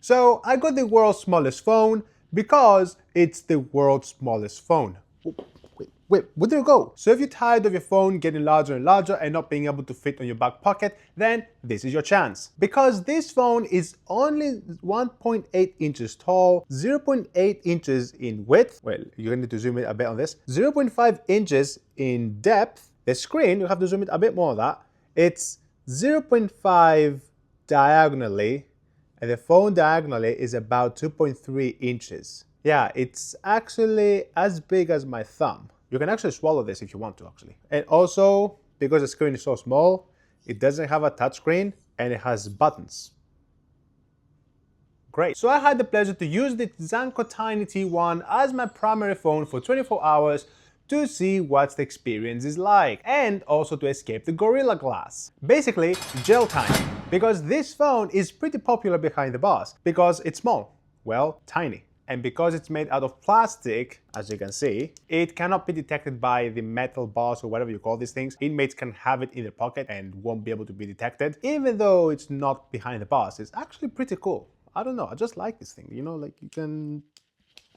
So I got the world's smallest phone because it's the world's smallest phone. Wait, where did it go? So if you're tired of your phone getting larger and larger and not being able to fit on your back pocket, then this is your chance. Because this phone is only 1.8 inches tall, 0.8 inches in width, well, you're going to need to zoom in a bit on this, 0.5 inches in depth. The screen, you have to zoom in a bit more on that. It's 0.5 diagonally, and the phone diagonally is about 2.3 inches. Yeah, it's actually as big as my thumb. You can actually swallow this if you want to, actually. And also, because the screen is so small, it doesn't have a touchscreen and it has buttons. Great. So I had the pleasure to use the Zanko Tiny T1 as my primary phone for 24 hours to see what the experience is like, and also to escape the Gorilla Glass. Basically, jail time. Because this phone is pretty popular behind the bars, because it's small, well, tiny. And because it's made out of plastic, as you can see, it cannot be detected by the metal bars or whatever you call these things. Inmates can have it in their pocket and won't be able to be detected. Even though it's not behind the bars, it's actually pretty cool. I don't know, I just like this thing, you know, like you can,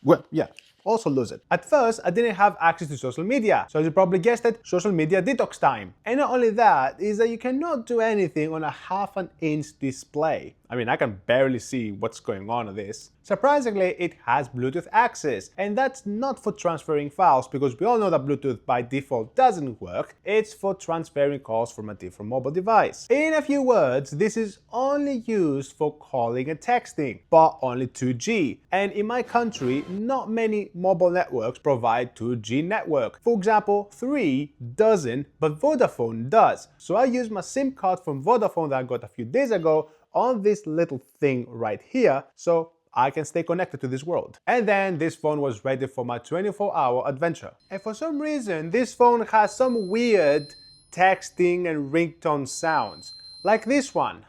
well, yeah, also lose it. At first, I didn't have access to social media, so as you probably guessed it, social media detox time. And not only that, is that you cannot do anything on a 1/2 inch display. I mean, I can barely see what's going on this. Surprisingly, it has Bluetooth access, and that's not for transferring files, because we all know that Bluetooth by default doesn't work. It's for transferring calls from a different mobile device. In a few words, this is only used for calling and texting, but only 2G. And in my country, not many mobile networks provide 2G network. For example, 3 doesn't, but Vodafone does. So I use my SIM card from Vodafone that I got a few days ago on this little thing right here, so I can stay connected to this world. And then this phone was ready for my 24-hour adventure. And for some reason, this phone has some weird texting and ringtone sounds, like this one.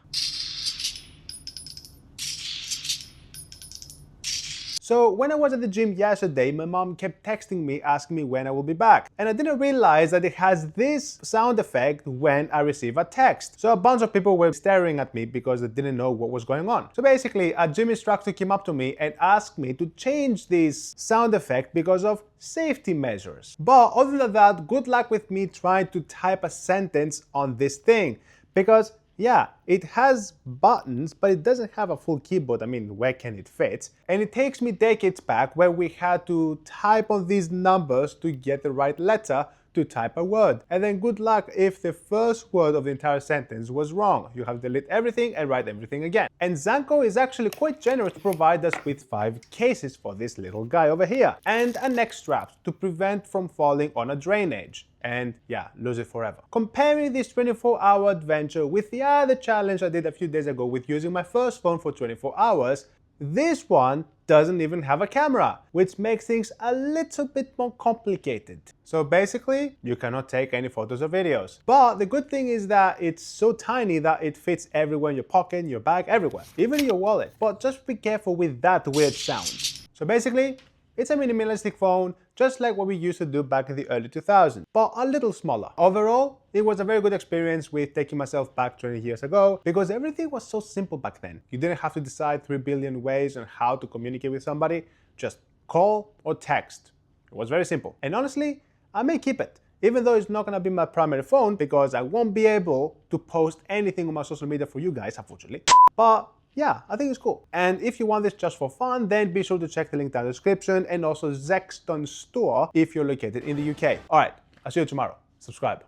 So when I was at the gym yesterday, my mom kept texting me asking me when I will be back. And I didn't realize that it has this sound effect when I receive a text. So a bunch of people were staring at me because they didn't know what was going on. So basically, a gym instructor came up to me and asked me to change this sound effect because of safety measures. But other than that, good luck with me trying to type a sentence on this thing, because yeah, it has buttons, but it doesn't have a full keyboard. I mean, where can it fit? And it takes me decades back where we had to type on these numbers to get the right letter to type a word. And then good luck if the first word of the entire sentence was wrong. You have to delete everything and write everything again. And Zanko is actually quite generous to provide us with 5 cases for this little guy over here, and a neck strap to prevent from falling on a drainage. And yeah, lose it forever. Comparing this 24-hour adventure with the other challenge I did a few days ago with using my first phone for 24 hours, this one doesn't even have a camera, which makes things a little bit more complicated. So basically, you cannot take any photos or videos. But the good thing is that it's so tiny that it fits everywhere in your pocket, in your bag, everywhere, even in your wallet. But just be careful with that weird sound. So basically, it's a minimalistic phone, just like what we used to do back in the early 2000s, but a little smaller. Overall, it was a very good experience with taking myself back 20 years ago, because everything was so simple back then. You didn't have to decide 3 billion ways on how to communicate with somebody, just call or text. It was very simple. And honestly, I may keep it, even though it's not gonna be my primary phone, because I won't be able to post anything on my social media for you guys, unfortunately. But yeah, I think it's cool. And if you want this just for fun, then be sure to check the link down in the description, and also Zexton store if you're located in the UK. All right, I'll see you tomorrow. Subscribe.